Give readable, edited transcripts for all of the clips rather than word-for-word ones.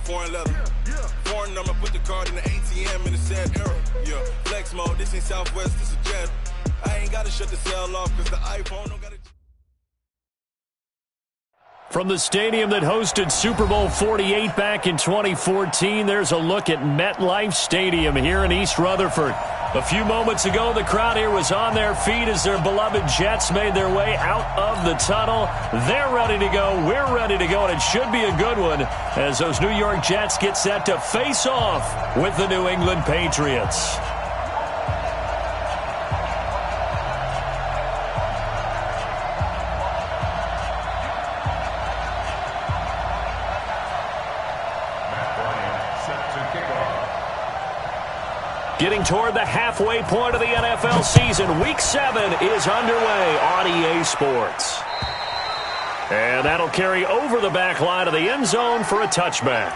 foreign leather. Foreign number, put the card in the ATM in the sad era. Yeah, flex mode, this ain't Southwest, this is Jet. I ain't gotta shut the cell off because the iPhone don't gotta... From the stadium that hosted Super Bowl 48 back in 2014, there's a look at MetLife Stadium here in East Rutherford. A few moments ago, the crowd here was on their feet as their beloved Jets made their way out of the tunnel. They're ready to go. We're ready to go, and it should be a good one as those New York Jets get set to face off with the New England Patriots. Getting toward the halfway point of the NFL season, Week 7 is underway on EA Sports. And that'll carry over the back line of the end zone for a touchback.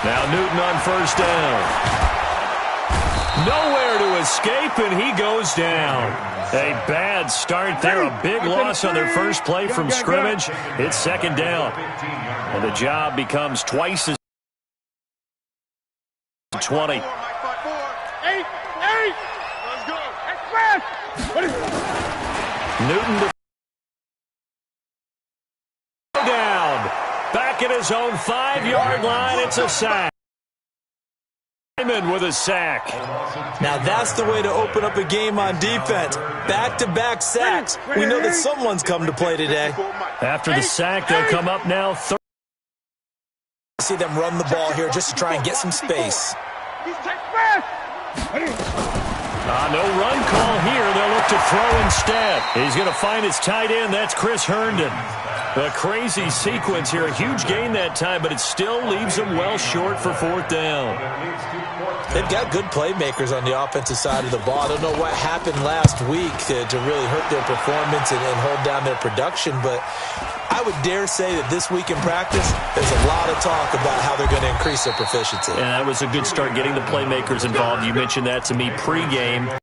Now Newton on first down. Nowhere to escape, and he goes down. A bad start there. A big loss on their first play from scrimmage. It's second down. And the job becomes twice as 20. Newton down. Back at his own 5-yard line. It's a sack. With a sack. Now that's the way to open up a game on defense. Back-to-back sacks. We know that someone's come to play today. After the sack, they'll come up now. See them run the ball here just to try and get some space. No run call here. They'll look to throw instead. He's going to find his tight end. That's Chris Herndon. A crazy sequence here. A huge gain that time, but it still leaves them well short for fourth down. They've got good playmakers on the offensive side of the ball. I don't know what happened last week to really hurt their performance and hold down their production, but I would dare say that this week in practice, there's a lot of talk about how they're going to increase their proficiency. And that was a good start getting the playmakers involved. You mentioned that to me pregame.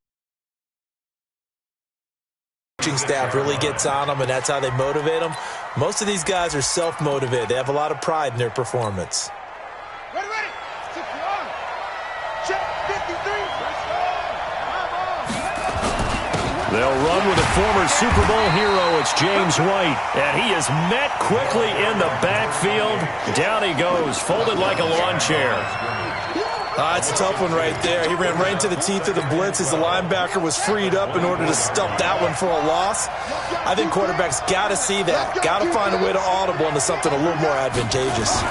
Staff really gets on them, and that's how they motivate them. Most of these guys are self-motivated. They have a lot of pride in their performance. They'll run with a former Super Bowl hero. It's James White, and he is met quickly in the backfield. Down he goes, folded like a lawn chair. It's a tough one right there. He ran right into the teeth of the blitz as the linebacker was freed up in order to stop that one for a loss. I think quarterbacks got to see that. Got to find a way to audible into something a little more advantageous.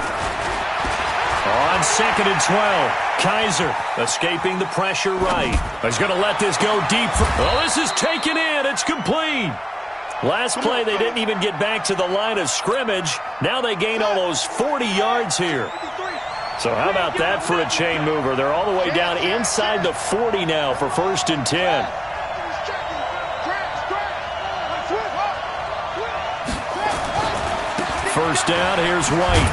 On 2nd and 12, Kaiser escaping the pressure right. He's going to let this go deep. This is taken in. It's complete. Last play, they didn't even get back to the line of scrimmage. Now they gain almost 40 yards here. So how about that for a chain mover? They're all the way down inside the 40 now for 1st and 10. First down, here's White.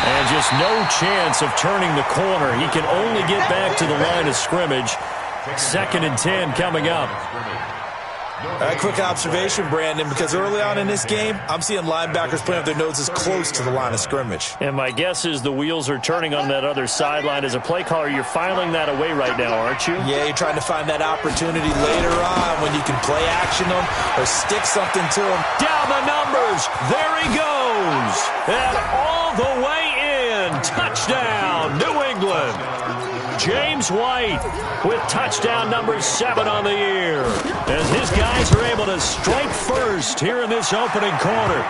And just no chance of turning the corner. He can only get back to the line of scrimmage. 2nd and 10 coming up. A quick observation, Brandon, because early on in this game, I'm seeing linebackers putting up their noses close to the line of scrimmage. And my guess is the wheels are turning on that other sideline. As a play caller, you're filing that away right now, aren't you? Yeah, you're trying to find that opportunity later on when you can play action them or stick something to them. Down the numbers. There he goes. And all the way in. Touchdown, New England. James White with touchdown number 7 on the year, as his guys are able to strike first here in this opening quarter.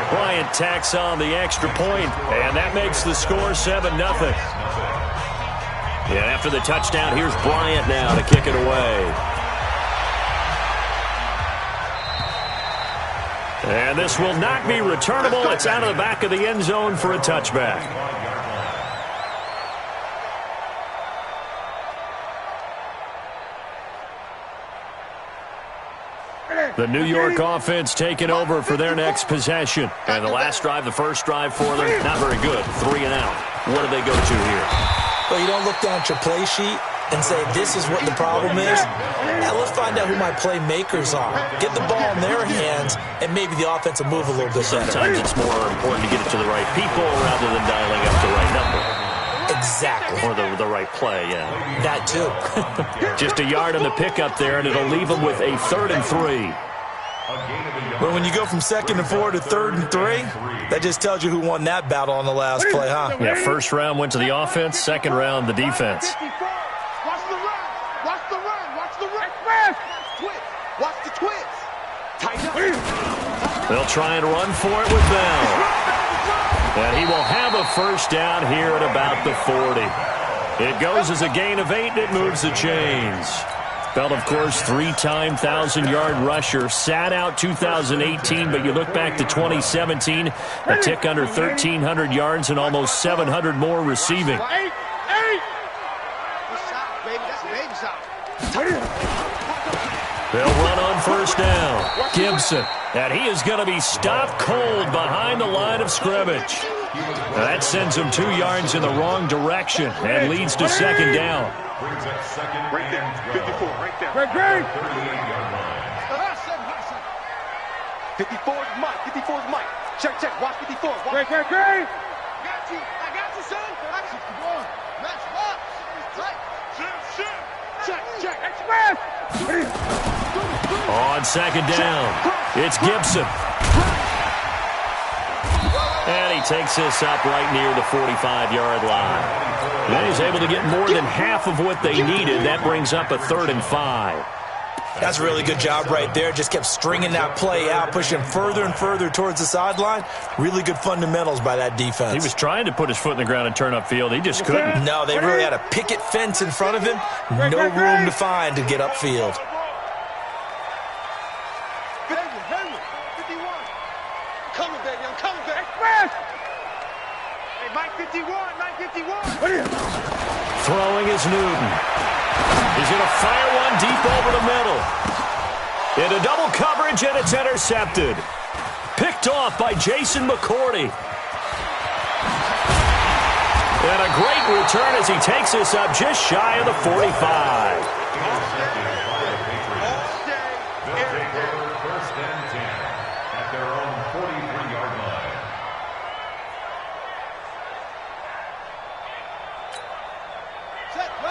Bryant tacks on the extra point, and that makes the score 7-0. Yeah, after the touchdown, here's Bryant now to kick it away. And this will not be returnable. It's out of the back of the end zone for a touchback. The New York offense taking over for their next possession. And the last drive, the first drive for them, not very good. 3 and out. What do they go to here? Well, you don't look down at your play sheet and say, this is what the problem is. Now, let's find out who my playmakers are. Get the ball in their hands, and maybe the offense will move a little bit better. Sometimes it's more important to get it to the right people rather than dialing up the right number. Exactly. Or the right play, yeah. That, too. Just a yard on the pickup there, and it'll leave them with a 3rd and 3. But when you go from 2nd and 4 to 3rd and 3, that just tells you who won that battle on the last play, huh? Yeah, first round went to the offense, second round the defense. Watch the run. Watch the run. Watch the run. Watch the twist. Tighten up. They'll try and run for it with Bell. And he will have a first down here at about the 40. It goes as a gain of 8, and it moves the chains. Bell, of course, 3-time 1,000-yard rusher. Sat out 2018, but you look back to 2017, a tick under 1,300 yards and almost 700 more receiving. They'll run on first down. Gibson, and he is going to be stopped cold behind the line of scrimmage. Now that sends him 2 yards in the wrong direction and leads to second down. Right there. 54, right there. Great. 54 is Mike. 54 is Mike. Check. Watch 54. Great. I got you, son. Come on. Match up. Check. Express. On second down, it's Gibson. And he takes this up right near the 45-yard line. And he's able to get more than half of what they needed. That brings up a 3rd and 5. That's a really good job right there. Just kept stringing that play out, pushing further and further towards the sideline. Really good fundamentals by that defense. He was trying to put his foot in the ground and turn upfield. He just couldn't. No, they really had a picket fence in front of him. No room to find to get upfield. 51. Coming, baby. I'm coming, baby. Express. Hey, Mike 51. Throwing is Newton. He's going to fire one deep over the middle. Into double coverage, and it's intercepted. Picked off by Jason McCourty. And a great return as he takes this up just shy of the 45. First and 10 at their own 43-yard line.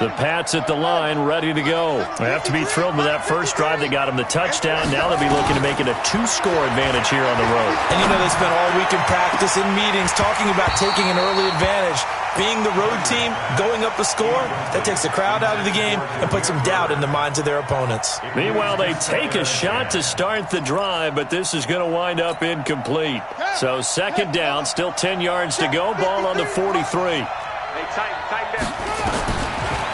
The Pats at the line, ready to go. They have to be thrilled with that first drive that got them the touchdown. Now they'll be looking to make it a 2-score advantage here on the road. And you know, they spent all week in practice, in meetings, talking about taking an early advantage. Being the road team, going up a score, that takes the crowd out of the game and puts some doubt in the minds of their opponents. Meanwhile, they take a shot to start the drive, but this is going to wind up incomplete. So second down, still 10 yards to go. Ball on the 43. Hey, tighten down.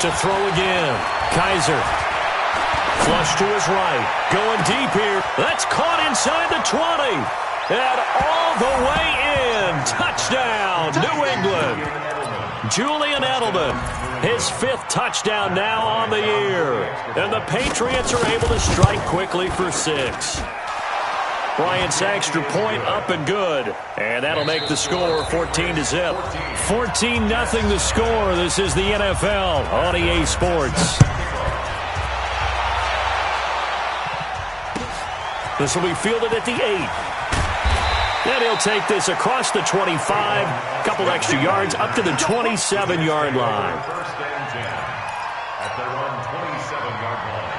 To throw again. Kaiser. Flush to his right. Going deep here. That's caught inside the 20. And all the way in. Touchdown, New England. Julian Edelman, his 5th touchdown now on the year. And the Patriots are able to strike quickly for 6. Bryant's extra point up and good. And that'll make the score 14-0. 14-0 the score. This is the NFL on EA Sports. This will be fielded at the 8. And he'll take this across the 25. Couple extra yards up to the 27-yard line. First and 10 at their own 27-yard line.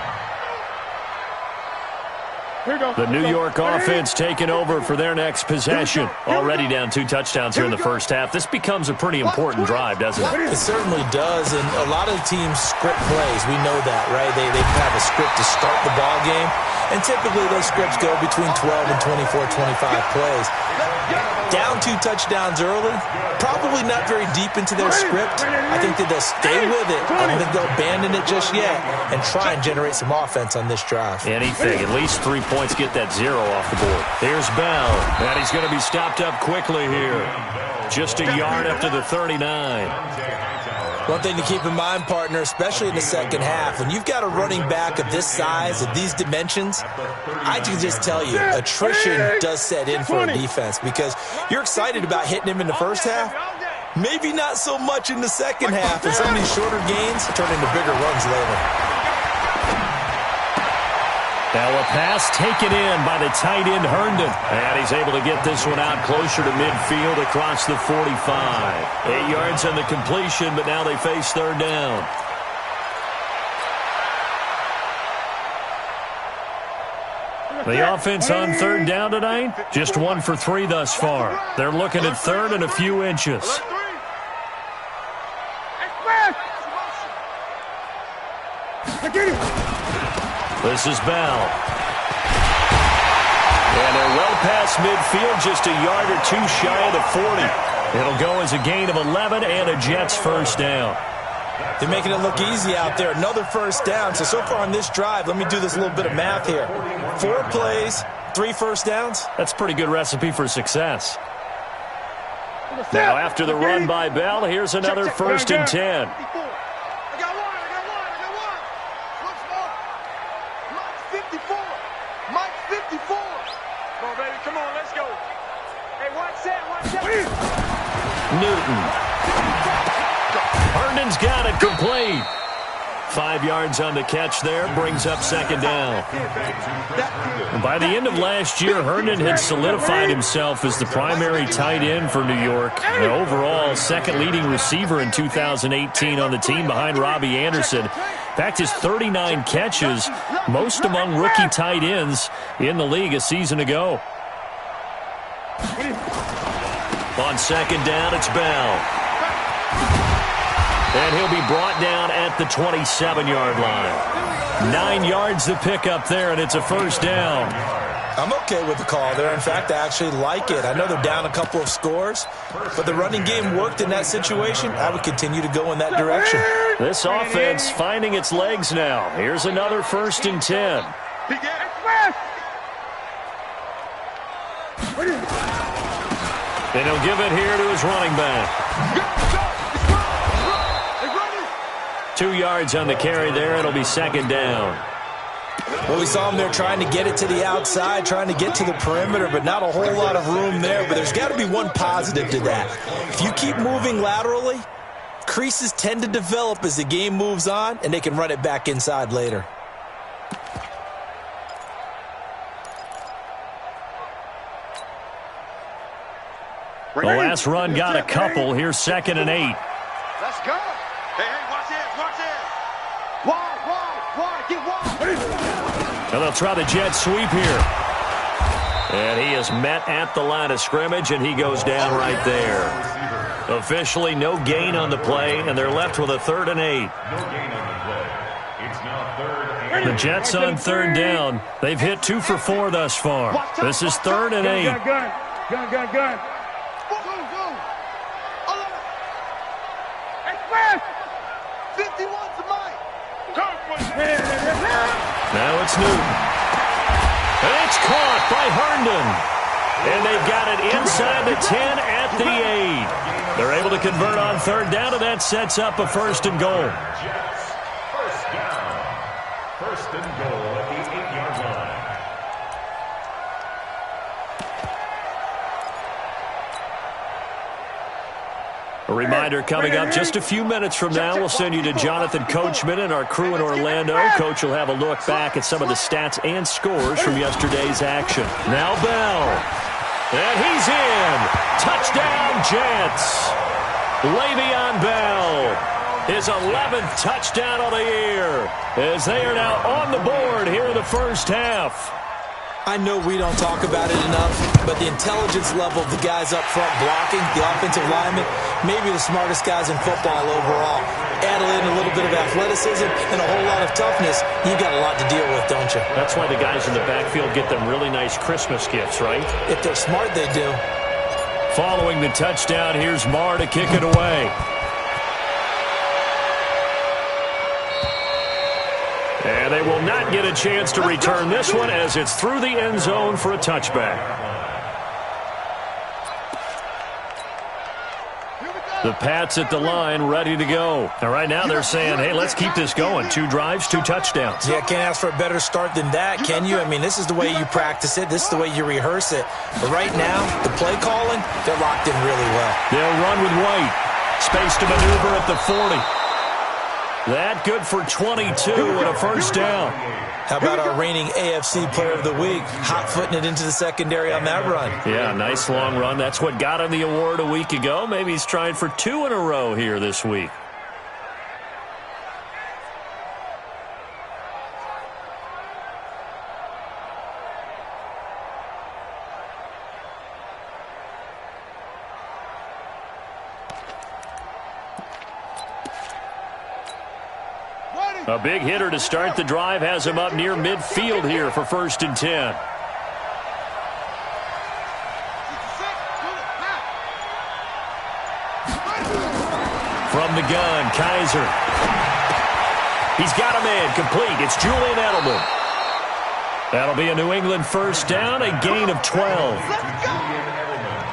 The New York offense taking over for their next possession. Already down 2 touchdowns here in the first half. This becomes a pretty important drive, doesn't it? It certainly does, and a lot of the teams script plays. We know that, right? They have a script to start the ball game, and typically those scripts go between 12 and 24, 25 plays. Down 2 touchdowns early, probably not very deep into their script. I think that they'll stay with it. I don't think they'll abandon it just yet and try and generate some offense on this drive. Anything, at least 3 points, get that 0 off the board. Here's Bell, and he's going to be stopped up quickly here. Just a yard up to the 39. One thing to keep in mind, partner, especially in the second half, when you've got a running back of this size, of these dimensions, I can just tell you, attrition does set in for a defense because you're excited about hitting him in the first half, maybe not so much in the second half, and some of these shorter gains turn into bigger runs later. Now a pass taken in by the tight end Herndon. And he's able to get this one out closer to midfield across the 45. 8 yards on the completion, but now they face third down. The offense on third down tonight, just 1 for 3 thus far. They're looking at third and a few inches. This is Bell. And they're well past midfield, just a yard or 2 shy of the 40. It'll go as a gain of 11 and a Jets first down. They're making it look easy out there. Another first down. So far on this drive, let me do this little bit of math here. 4 plays, 3 first downs. That's a pretty good recipe for success. Now after the run by Bell, here's another first and 10. Newton. Herndon's got it complete. 5 yards on the catch there, brings up second down. And by the end of last year, Herndon had solidified himself as the primary tight end for New York. And overall, second leading receiver in 2018 on the team behind Robbie Anderson. In fact, his 39 catches, most among rookie tight ends in the league a season ago. On second down, it's Bell. And he'll be brought down at the 27-yard line. 9 yards to pick up there, and it's a first down. I'm okay with the call there. In fact, I actually like it. I know they're down a couple of scores, but the running game worked in that situation. I would continue to go in that direction. This offense finding its legs now. Here's another first and 10. And he'll give it here to his running back. 2 yards on the carry there. It'll be second down. Well, we saw him there trying to get it to the outside, trying to get to the perimeter, but not a whole lot of room there. But there's got to be one positive to that. If you keep moving laterally, creases tend to develop as the game moves on, and they can run it back inside later. The last run got a couple. Here's second and 8. Let's go. Hey, watch this, watch this. Wide, get wide. And they'll try the jet sweep here. And he is met at the line of scrimmage, and he goes down right there. Officially no gain on the play, and they're left with a 3rd and 8. The Jets on third down. They've hit 2 for 4 thus far. This is 3rd and 8. Gun. Now it's Newton. And it's caught by Herndon. And they've got it inside the 10 at the 8. They're able to convert on third down, and that sets up a first and goal. First down. First and goal at the 8-yard line. A reminder coming up just a few minutes from now. We'll send you to Jonathan Coachman and our crew in Orlando. Coach will have a look back at some of the stats and scores from yesterday's action. Now Bell. And he's in. Touchdown, Jets. Le'Veon Bell. His 11th touchdown of the year. As they are now on the board here in the first half. I know we don't talk about it enough, but the intelligence level of the guys up front blocking, the offensive linemen, maybe the smartest guys in football overall. Add in a little bit of athleticism and a whole lot of toughness, you've got a lot to deal with, don't you? That's why the guys in the backfield get them really nice Christmas gifts, right? If they're smart, they do. Following the touchdown, here's Marr to kick it away. And they will not get a chance to return this one as it's through the end zone for a touchback. The Pats at the line, ready to go. And right now they're saying, hey, let's keep this going. 2 drives, 2 touchdowns. Yeah, can't ask for a better start than that, can you? I mean, this is the way you practice it. This is the way you rehearse it. But right now, the play calling, they're locked in really well. They'll run with White. Space to maneuver at the 40. That good for 22 and a first down. How about our reigning AFC Player of the Week, hot-footing it into the secondary on that run? Yeah, nice long run. That's what got him the award a week ago. Maybe he's trying for 2 in a row here this week. A big hitter to start the drive has him up near midfield here for 1st and 10. From the gun, Kaiser. He's got him in, complete. It's Julian Edelman. That'll be a New England first down, a gain of 12.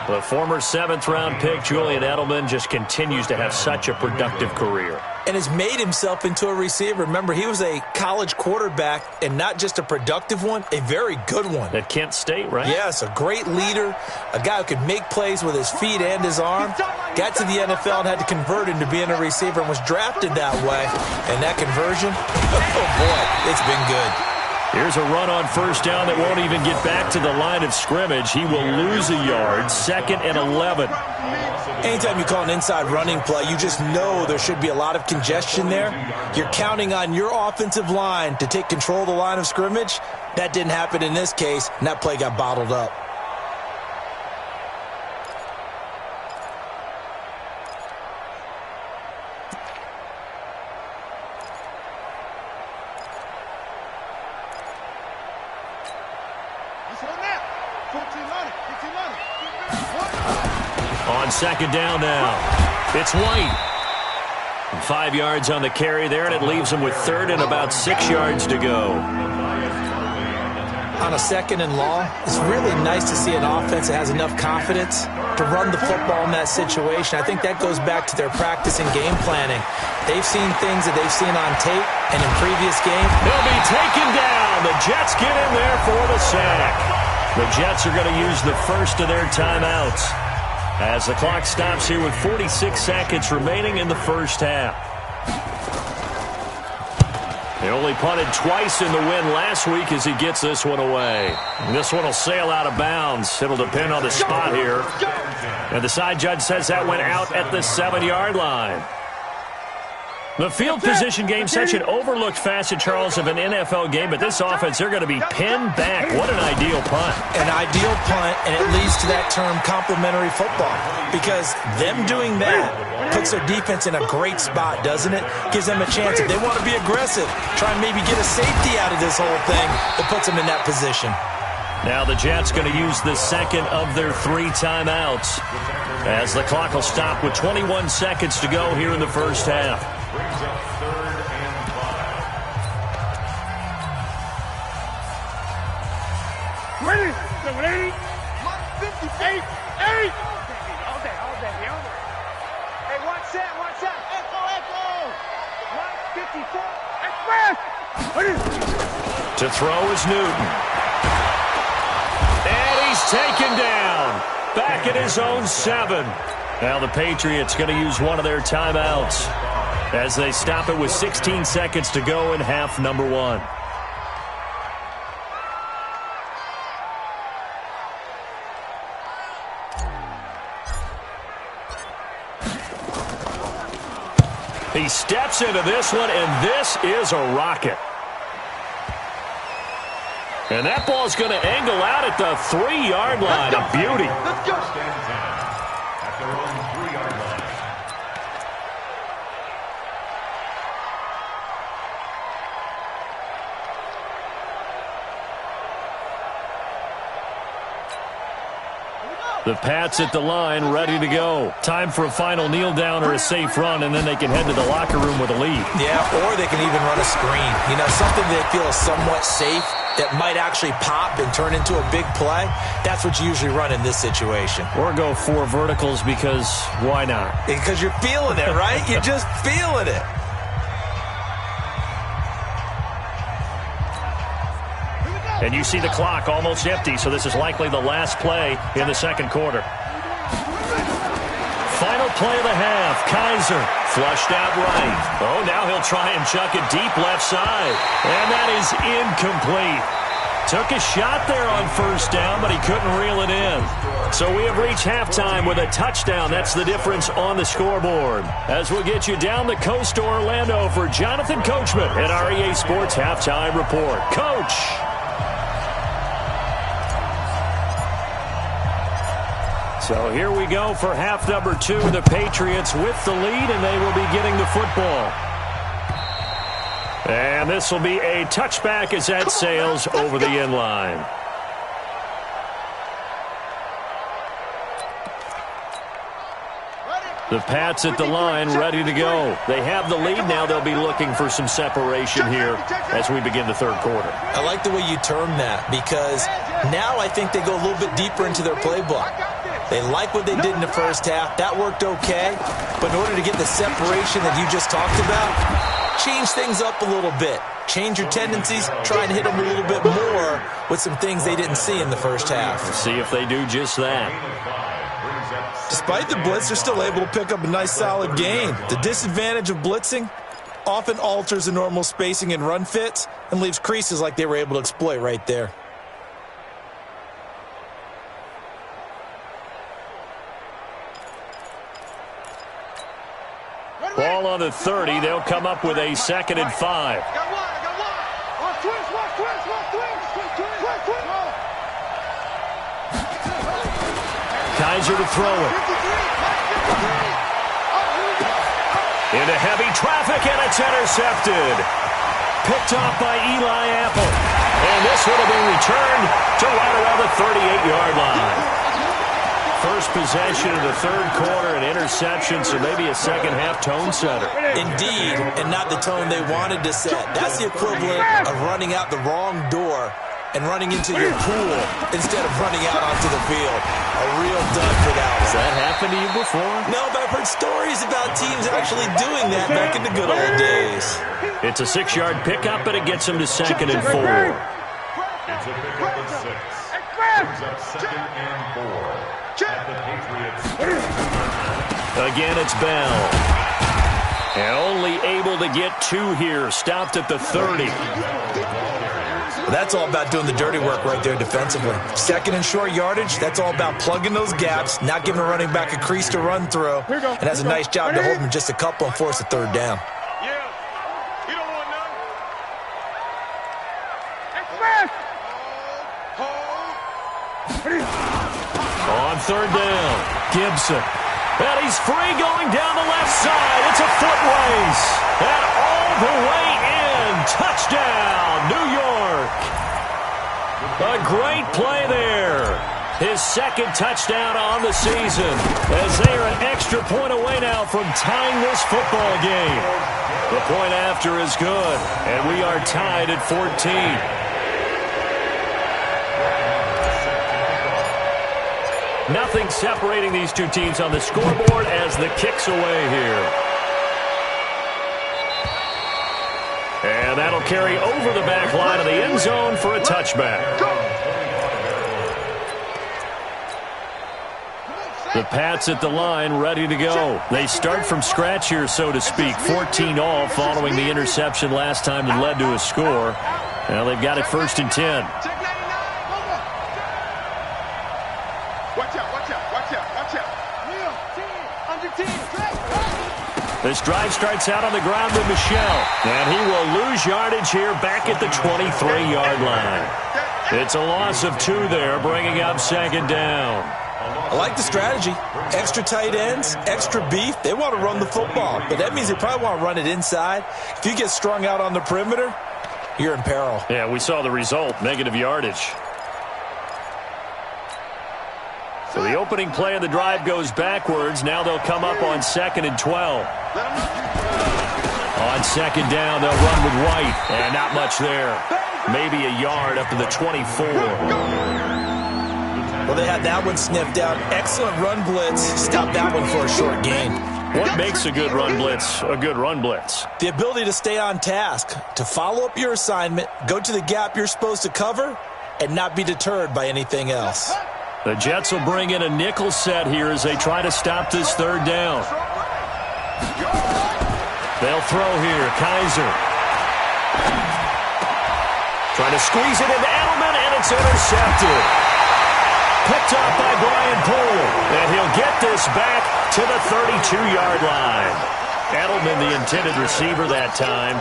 The former 7th-round pick, Julian Edelman, just continues to have such a productive career. And has made himself into a receiver. Remember, he was a college quarterback, and not just a productive one, a very good one. At Kent State, right? Yes, a great leader, a guy who could make plays with his feet and his arm. Got to the NFL and had to convert into being a receiver and was drafted that way. And that conversion, oh boy, it's been good. Here's a run on first down that won't even get back to the line of scrimmage. He will lose a yard, 2nd and 11. Anytime you call an inside running play, you just know there should be a lot of congestion there. You're counting on your offensive line to take control of the line of scrimmage. That didn't happen in this case, and that play got bottled up. On 2nd down now, it's White. 5 yards on the carry there, and it leaves him with 3rd and about 6 yards to go. On a 2nd and long, it's really nice to see an offense that has enough confidence to run the football in that situation. I think that goes back to their practice and game planning. They've seen things that they've seen on tape and in previous games. He'll be taken down. The Jets get in there for the sack. The Jets are going to use the first of their timeouts as the clock stops here with 46 seconds remaining in the first half. They only punted twice in the win last week as he gets this one away. And this one will sail out of bounds. It'll depend on the spot here. And the side judge says that went out at the 7-yard line. The field position game, such an overlooked facet, Charles, of an NFL game, but this offense, they're going to be pinned back. What an ideal punt. An ideal punt, and it leads to that term complementary football, because them doing that puts their defense in a great spot, doesn't it? Gives them a chance. If they want to be aggressive, try and maybe get a safety out of this whole thing, it puts them in that position. Now the Jets going to use the second of their 3 timeouts as the clock will stop with 21 seconds to go here in the first half. Brings up 3rd and 5. Ready? 158. 8. All day. Hey, watch that. Echo. 154. Express. To throw is Newton. And he's taken down. Back at his own 7. Now the Patriots going to use one of their timeouts as they stop it with 16 seconds to go in half number 1. He steps into this one, and this is a rocket. And that ball's going to angle out at the 3-yard line. A beauty. Let's go. First and 10 at their own 3-yard line. The Pats at the line, ready to go. Time for a final kneel down or a safe run, and then they can head to the locker room with a lead. Yeah, or they can even run a screen. You know, something they feel is somewhat safe that might actually pop and turn into a big play. That's what you usually run in this situation. Or go 4 verticals because why not? Because you're feeling it, right? You're just feeling it. And you see the clock almost empty, so this is likely the last play in the second quarter. Final play of the half. Kaiser flushed out right. Oh, now he'll try and chuck it deep left side. And that is incomplete. Took a shot there on first down, but he couldn't reel it in. So we have reached halftime with a touchdown. That's the difference on the scoreboard. As we'll get you down the coast to Orlando for Jonathan Coachman at our EA Sports Halftime Report. Coach! So here we go for half number 2. The Patriots with the lead, and they will be getting the football. And this will be a touchback as that sails over the end line. The Pats at the line, ready to go. They have the lead now. They'll be looking for some separation here as we begin the third quarter. I like the way you term that because now I think they go a little bit deeper into their playbook. They like what they did in the first half. That worked okay. But in order to get the separation that you just talked about, change things up a little bit. Change your tendencies. Try and hit them a little bit more with some things they didn't see in the first half. See if they do just that. Despite the blitz, they're still able to pick up a nice solid gain. The disadvantage of blitzing often alters the normal spacing and run fits and leaves creases like they were able to exploit right there. Ball on the 30. They'll come up with a 2nd and 5. Kaiser to throw it. Into heavy traffic, and it's intercepted. Picked off by Eli Apple. And this one will be returned to right around the 38-yard line. First possession of the third quarter, an interception, so maybe a second-half tone setter. Indeed, and not the tone they wanted to set. That's the equivalent of running out the wrong door and running into your pool instead of running out onto the field. A real dud for that one. Has that happened to you before? No, but I've heard stories about teams actually doing that back in the good old days. It's It's a 6-yard pickup, but it gets him to 2nd and 4. a pickup of 6. Brings up 2nd and 4. At the Patriots. Again, it's Bell. And only able to get 2 here. Stopped at the 30. That's all about doing the dirty work right there defensively. 2nd and short yardage, that's all about plugging those gaps, not giving a running back a crease to run through, and has a nice job to hold him just a couple and force a 3rd down. On 3rd down, Gibson. And he's free going down the left side. It's a foot race. And all the way in. Touchdown, New York. A great play there. His 2nd touchdown on the season as they are an extra point away now from tying this football game. The point after is good, and we are tied at 14. Nothing separating these two teams on the scoreboard as the kick's away here. And that'll carry over the back line of the end zone for a touchback. The Pats at the line, ready to go. They start from scratch here, so to speak. 14 all following the interception last time that led to a score. Now they've got it 1st and 10. This drive starts out on the ground with Michelle. And he will lose yardage here back at the 23-yard line. It's a loss of 2 there, bringing up second down. I like the strategy. Extra tight ends, extra beef. They want to run the football, but that means they probably want to run it inside. If you get strung out on the perimeter, you're in peril. Yeah, we saw the result, negative yardage. So the opening play of the drive goes backwards. Now they'll come up on 2nd and 12. On second down, they'll run with White, and not much there. Maybe a yard up to the 24. Well, they had that one sniffed out. Excellent run blitz. Stop that one for a short gain. What makes a good run blitz a good run blitz? The ability to stay on task, to follow up your assignment, go to the gap you're supposed to cover, and not be deterred by anything else. The Jets will bring in a nickel set here as they try to stop this third down. They'll throw here. Kaiser. Trying to squeeze it into Edelman, and it's intercepted. Picked off by Brian Poole, and he'll get this back to the 32-yard line. Edelman, the intended receiver that time.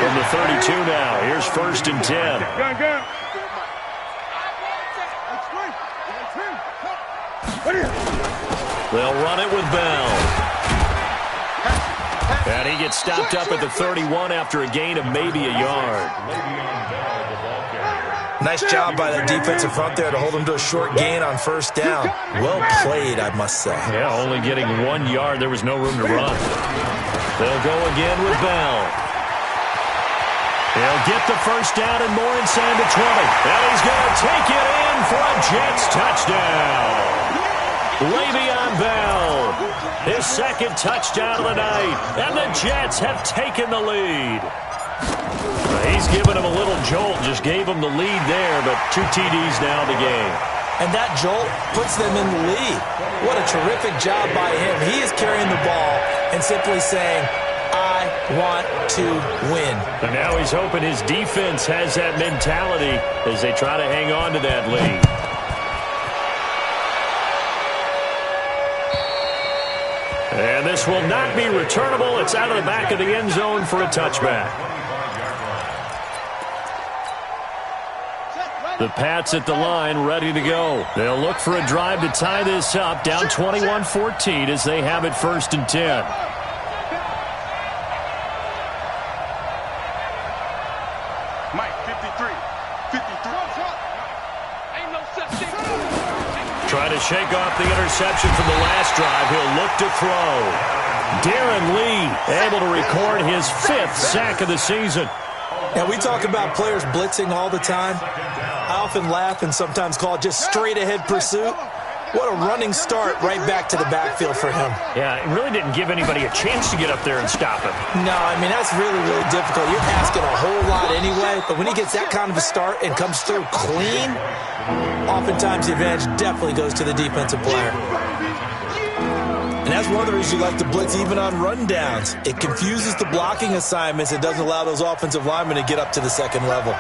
From the 32 now. Here's 1st and 10. They'll run it with Bell. And he gets stopped up at the 31 after a gain of maybe a yard. Nice job by that defensive front there to hold him to a short gain on 1st down. Well played, I must say. Yeah, only getting 1 yard. There was no room to run. They'll go again with Bell. He'll get the 1st down and more inside the 20. And he's going to take it in for a Jets touchdown. Le'Veon Bell, his 2nd touchdown of the night, and the Jets have taken the lead. He's given him a little jolt, just gave him the lead there, but 2 TDs now in the game. And that jolt puts them in the lead. What a terrific job by him. He is carrying the ball and simply saying, I want to win. And now he's hoping his defense has that mentality as they try to hang on to that lead. And this will not be returnable. It's out of the back of the end zone for a touchback. The Pats at the line, ready to go. They'll look for a drive to tie this up, down 21-14 as they have it 1st and 10. Mike, 53. Ain't no such thing. Trying to shake off the interception from the last drive. He'll look to throw. Darren Lee able to record his 5th sack of the season. Now, we talk about players blitzing all the time. I often laugh and sometimes call it just straight-ahead pursuit. What a running start right back to the backfield for him. Yeah, it really didn't give anybody a chance to get up there and stop him. No, I mean, that's really, really difficult. You're asking a whole lot anyway, but when he gets that kind of a start and comes through clean, oftentimes the advantage definitely goes to the defensive player. And that's one of the reasons you like to blitz even on rundowns. It confuses the blocking assignments. It doesn't allow those offensive linemen to get up to the second level.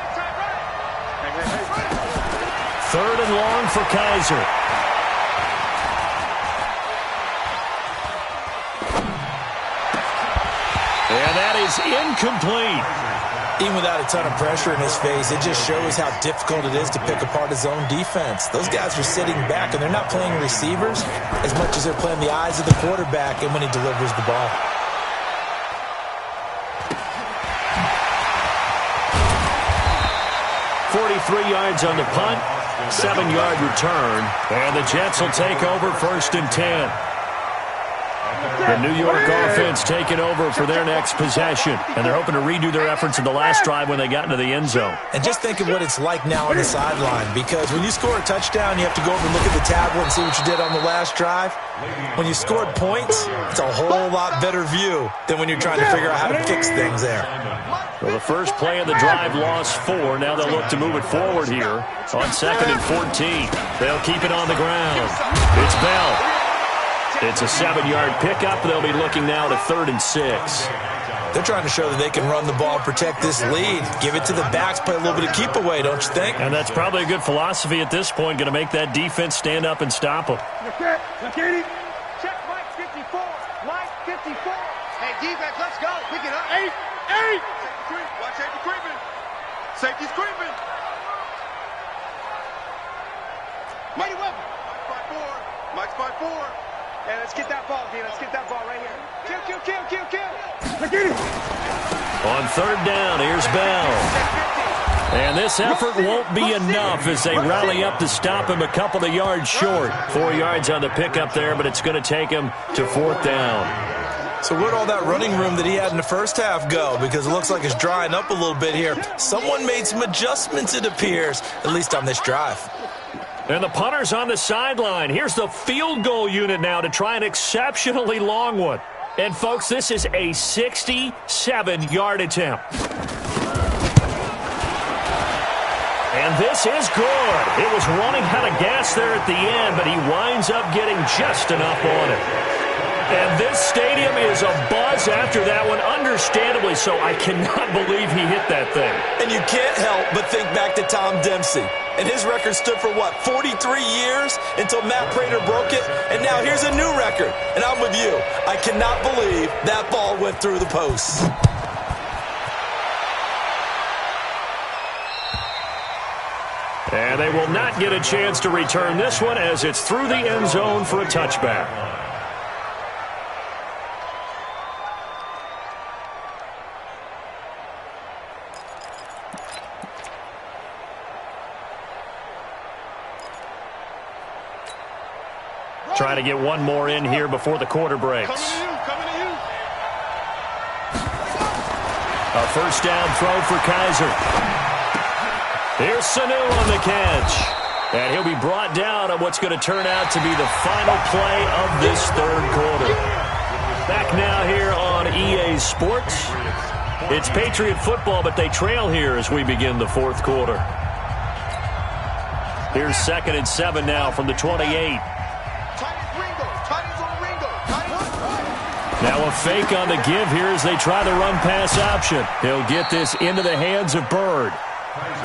3rd and long for Kaiser. And that is incomplete. Even without a ton of pressure in his face, it just shows how difficult it is to pick apart his own defense. Those guys are sitting back, and they're not playing receivers as much as they're playing the eyes of the quarterback and when he delivers the ball. .43 yards on the punt, 7-yard return, and the Jets will take over 1st and 10. The New York offense taking over for their next possession, and they're hoping to redo their efforts in the last drive when they got into the end zone. And just think of what it's like now on the sideline, because when you score a touchdown, you have to go over and look at the tablet and see what you did on the last drive. When you scored points, it's a whole lot better view than when you're trying to figure out how to fix things there. Well, the first play of the drive lost 4. Now they'll look to move it forward here on 2nd and 14. They'll keep it on the ground. It's Bell. It's a 7-yard pickup. They'll be looking now to 3rd and 6. They're trying to show that they can run the ball, protect this lead, give it to the backs, play a little bit of keep away, don't you think? And that's probably a good philosophy at this point, going to make that defense stand up and stop them. Check Mike 54. Mike 54. Hey, defense, let's go. Pick it up. 8. Watch out for creeping. Safety's creeping. Mighty weapon. Mike's by four. Hey, let's get that ball, D. Let's get that ball right here. Kill. Get it. On third down, here's Bell. And this effort won't be enough as they rally up to stop him a couple of yards short. 4 yards on the pickup there, but it's going to take him to fourth down. So where'd all that running room that he had in the first half go? Because it looks like it's drying up a little bit here. Someone made some adjustments, it appears, at least on this drive. And the punter's on the sideline. Here's the field goal unit now to try an exceptionally long one. And, folks, this is a 67-yard attempt. And this is good. It was running out of gas there at the end, but he winds up getting just enough on it. And this stadium is abuzz after that one, understandably so. I cannot believe he hit that thing. And you can't help but think back to Tom Dempsey. And his record stood for, 43 years until Matt Prater broke it? And now here's a new record. And I'm with you. I cannot believe that ball went through the posts. And they will not get a chance to return this one as it's through the end zone for a touchback. Trying to get one more in here before the quarter breaks. Coming to you. A first down throw for Kaiser. Here's Sanu on the catch. And he'll be brought down on what's going to turn out to be the final play of this third quarter. Back now here on EA Sports. It's Patriot football, but they trail here as we begin the fourth quarter. Here's 2nd and 7 now from the 28. Now a fake on the give here as they try the run-pass option. He'll get this into the hands of Bird.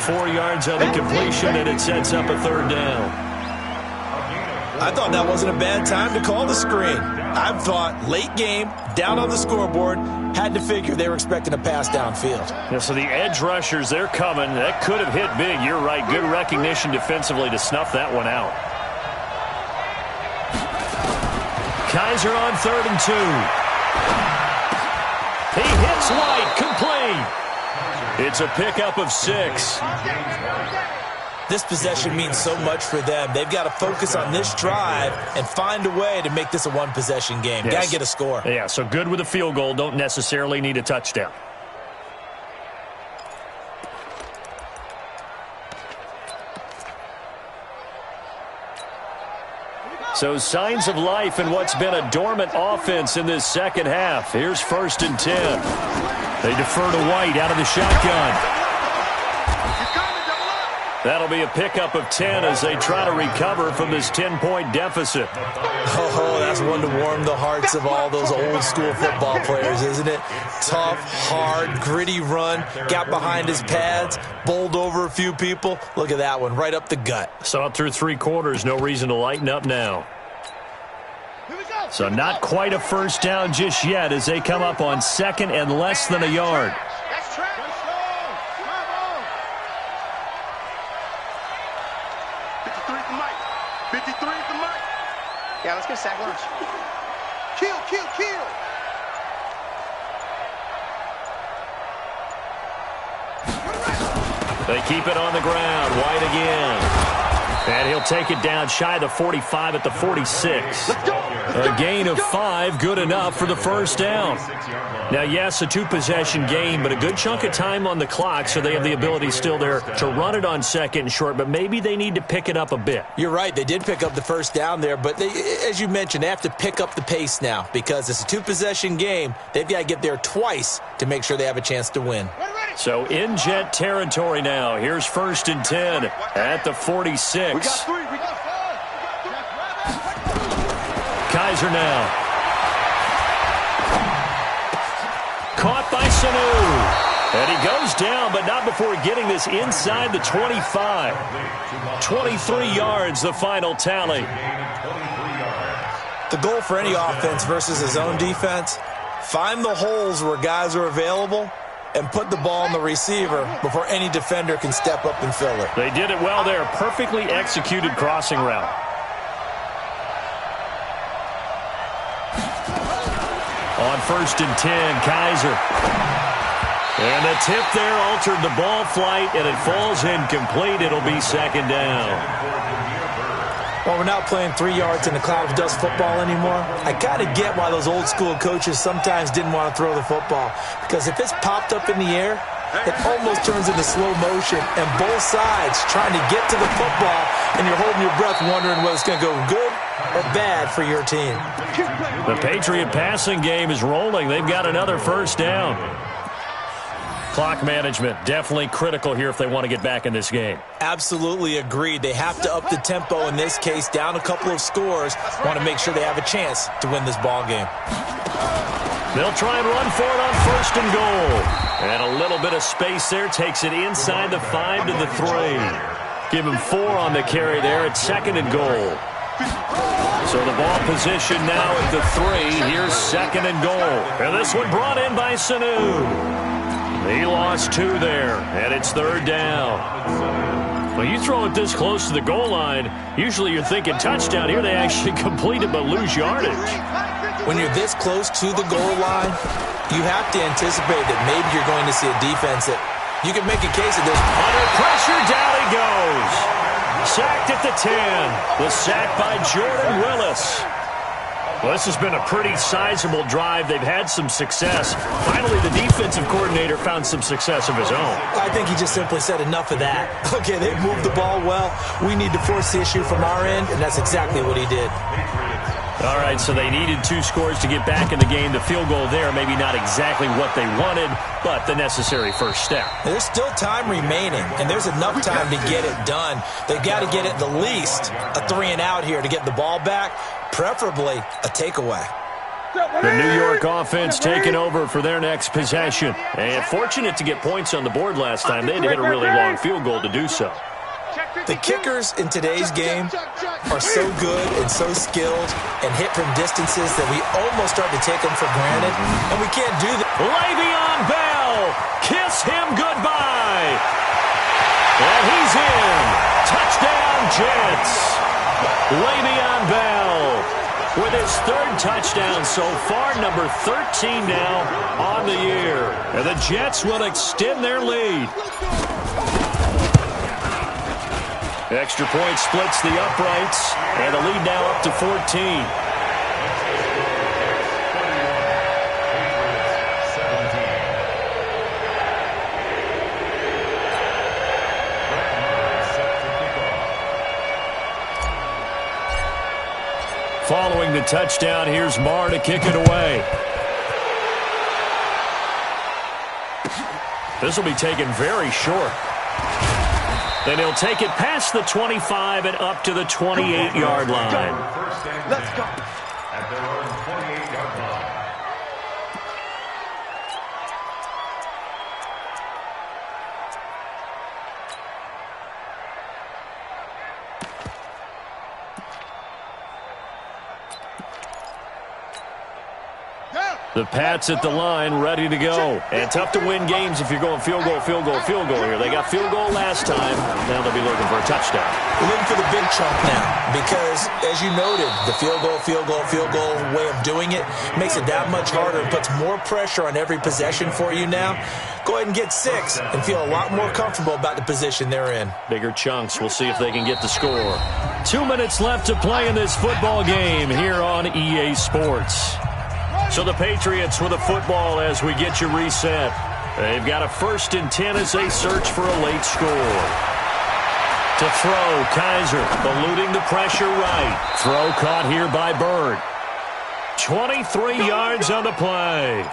4 yards on the completion, and it sets up a third down. I thought that wasn't a bad time to call the screen. I thought late game, down on the scoreboard, had to figure they were expecting a pass downfield. Yeah, so the edge rushers, they're coming. That could have hit big. You're right. Good recognition defensively to snuff that one out. Kaiser on 3rd and 2. He hits White, complete. It's a pickup of 6. This possession means so much for them. They've got to focus on this drive and find a way to make this a one-possession game. Yes. Got to get a score. Yeah, so good with a field goal. Don't necessarily need a touchdown. So signs of life in what's been a dormant offense in this second half. Here's 1st and 10. They defer to White out of the shotgun. That'll be a pickup of 10 as they try to recover from this 10-point deficit. Oh, that's one to warm the hearts of all those old-school football players, isn't it? Tough, hard, gritty run, got behind his pads, bowled over a few people. Look at that one, right up the gut. Saw it through 3 quarters, no reason to lighten up now. So not quite a first down just yet as they come up on 2nd and less than a yard. Yeah, let's get a sack lunch. Kill. They keep it on the ground. White again. And he'll take it down shy of the 45 at the 46. A gain of 5, good enough for the first down. Now, yes, a 2-possession game, but a good chunk of time on the clock, so they have the ability still there to run it on 2nd and short, but maybe they need to pick it up a bit. You're right. They did pick up the first down there, but they, as you mentioned, they have to pick up the pace now because it's a 2-possession game. They've got to get there twice to make sure they have a chance to win. So in jet territory now. Here's 1st and 10 at the 46. We got 3. We got 5. Kaiser now. Caught by Sanu. And he goes down, but not before getting this inside the 25. 23 yards, the final tally. The goal for any offense versus his own defense, find the holes where guys are available and put the ball on the receiver before any defender can step up and fill it. They did it well there. Perfectly executed crossing route. On 1st and 10, Kaiser. And the tip there altered the ball flight, and it falls incomplete. It'll be 2nd down. Well, we're not playing 3 yards in a cloud of dust football anymore. I kind of get why those old school coaches sometimes didn't want to throw the football, because if it's popped up in the air, it almost turns into slow motion, and both sides trying to get to the football, and you're holding your breath wondering whether it's going to go good or bad for your team. The Patriot passing game is rolling. They've got another 1st down. Clock management definitely critical here if they want to get back in this game. Absolutely agreed. They have to up the tempo in this case, down a couple of scores. Want to make sure they have a chance to win this ball game. They'll try and run for it on 1st and goal. And a little bit of space there takes it inside the 5 to the 3. Give him 4 on the carry there at 2nd and goal. So the ball position now at the 3. Here's 2nd and goal. And this one brought in by Sanu. He lost 2 there, and it's 3rd down. Well, you throw it this close to the goal line, usually you're thinking touchdown. Here they actually complete it but lose yardage. When you're this close to the goal line, you have to anticipate that maybe you're going to see a defense that you can make a case of this. Under pressure, down he goes. Sacked at the 10. The sack by Jordan Willis. Well, this has been a pretty sizable drive. They've had some success. Finally, the defensive coordinator found some success of his own. I think he just simply said enough of that. Okay, they've moved the ball well. We need to force the issue from our end, and that's exactly what he did. All right, so they needed 2 scores to get back in the game. The field goal there, maybe not exactly what they wanted, but the necessary first step. There's still time remaining, and there's enough time to get it done. They've got to get at the least a 3-and-out here to get the ball back, preferably a takeaway. The New York offense taking over for their next possession. And fortunate to get points on the board last time. They had to hit a really long field goal to do so. The kickers in today's game are so good and so skilled and hit from distances that we almost start to take them for granted, and we can't do that. Le'Veon Bell, kiss him goodbye. And he's in. Touchdown, Jets. Le'Veon Bell with his 3rd touchdown so far, number 13 now on the year. And the Jets will extend their lead. Extra point splits the uprights, and the lead now up to 14. Following the touchdown, here's Marr to kick it away. This will be taken very short. Then he'll take it past the 25 and up to the 28-yard line. Let's go. At their own 28-yard line. The Pats at the line, ready to go. And tough to win games if you're going field goal, field goal, field goal here. They got field goal last time. Now they'll be looking for a touchdown. We're looking for the big chunk now because, as you noted, the field goal way of doing it makes it that much harder and puts more pressure on every possession for you now. Go ahead and get 6 and feel a lot more comfortable about the position they're in. Bigger chunks. We'll see if they can get the score. 2 minutes left to play in this football game here on EA Sports. So the Patriots with a football as we get you reset. They've got a 1st and 10 as they search for a late score. To throw, Kaiser eluding the pressure right. Throw caught here by Bird. 23 yards on the play.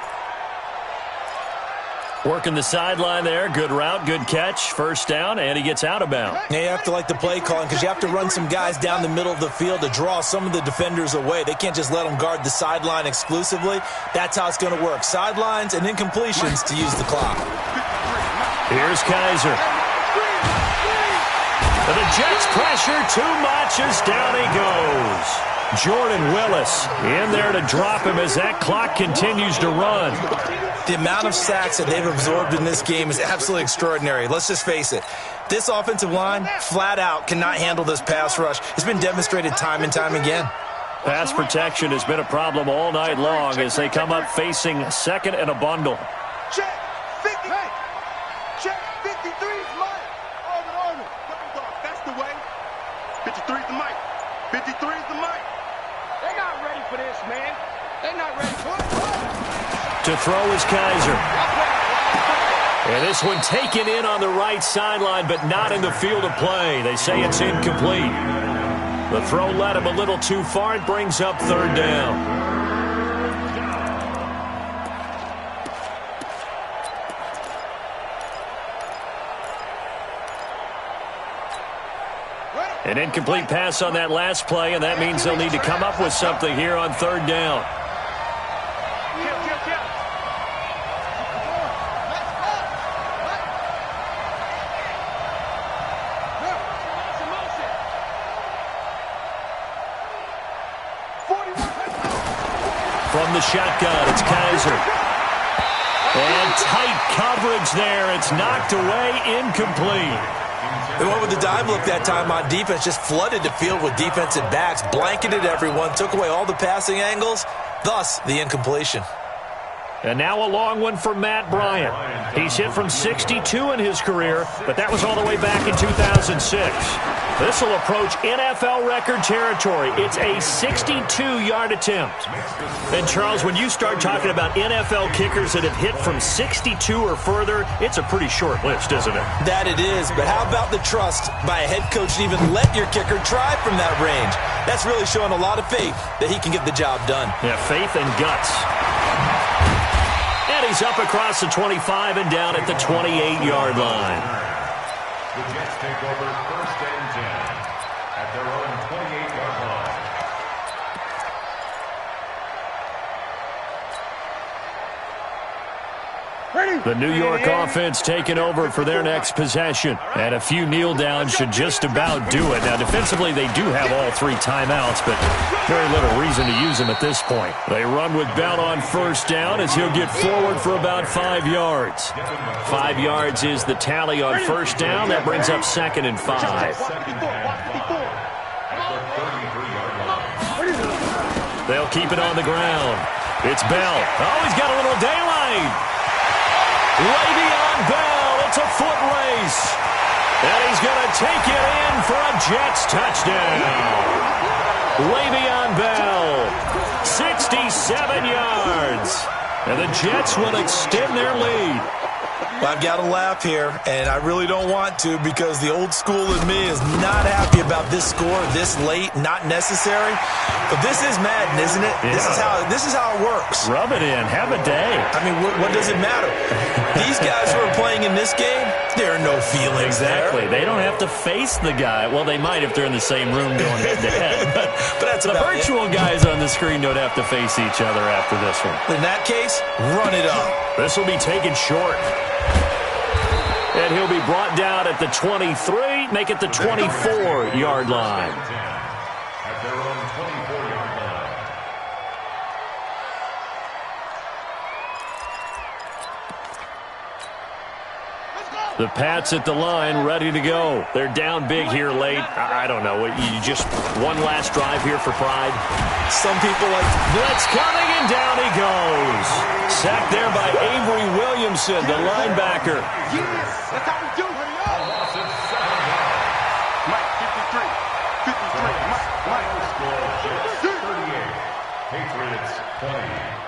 Working the sideline there. Good route, good catch. 1st down, and he gets out of bounds. Now you have to like the play calling because you have to run some guys down the middle of the field to draw some of the defenders away. They can't just let them guard the sideline exclusively. That's how it's going to work. Sidelines and incompletions to use the clock. Here's Kaiser. And the Jets pressure too much as down he goes. Jordan Willis in there to drop him as that clock continues to run. The amount of sacks that they've absorbed in this game is absolutely extraordinary. Let's just face it. This offensive line, flat out, cannot handle this pass rush. It's been demonstrated time and time again. Pass protection has been a problem all night long as they come up facing second and a bundle. Check. 50. Check. 53's Mike. Armin. That's the way. 53's the Mike. 53's the Mike. They're not ready for this, man. They're not ready for it. To throw is Kaiser. And this one taken in on the right sideline, but not in the field of play. They say it's incomplete. The throw led him a little too far. It brings up third down. An incomplete pass on that last play, and that means they'll need to come up with something here on third down. From the shotgun, it's Kaiser. And tight coverage there. It's knocked away, incomplete. They went with the dime look that time on defense, just flooded the field with defensive backs, blanketed everyone, took away all the passing angles, thus the incompletion. And now a long one for Matt Bryant. He's hit from 62 in his career, but that was all the way back in 2006. This will approach NFL record territory. It's a 62-yard attempt. And, Charles, when you start talking about NFL kickers that have hit from 62 or further, it's a pretty short list, isn't it? That it is, but how about the trust by a head coach to even let your kicker try from that range? That's really showing a lot of faith that he can get the job done. Yeah, faith and guts. And he's up across the 25 and down at the 28-yard line. The Jets take over first and 10 at their own 28-yard line. The New York offense taking over for their next possession. And a few kneel downs should just about do it. Now, defensively, they do have all three timeouts, but very little reason to use them at this point. They run with Bell on first down as he'll get forward for about 5 yards. 5 yards is the tally on first down. That brings up second and 5. They'll keep it on the ground. It's Bell. Oh, he's got a little daylight. Le'Veon Bell, it's a foot race. And he's going to take it in for a Jets touchdown. Le'Veon Bell, 67 yards. And the Jets will extend their lead. Well, I've got to laugh here, and I really don't want to because the old school in me is not happy about this score this late, not necessary. But this is Madden, isn't it? Yeah. This is how it works. Rub it in. Have a day. I mean, what does it matter? These guys who are playing in this game, there are no feelings Exactly. there. They don't have to face the guy. Well, they might if they're in the same room going head-to-head. But that's the about virtual guys on the screen don't have to face each other after this one. In that case, run it up. This will be taken short. And he'll be brought down at the 23, make it the 24-yard line. At their own 24-yard line. The Pats at the line, ready to go. They're down big here late. I don't know. You just one last drive here for pride. Some people like blitz coming, and down he goes. Sacked there by Avery Williamson, the linebacker. That's how we do it. Mike, 53. 53. Mike. Score Jets 38. Patriots 20.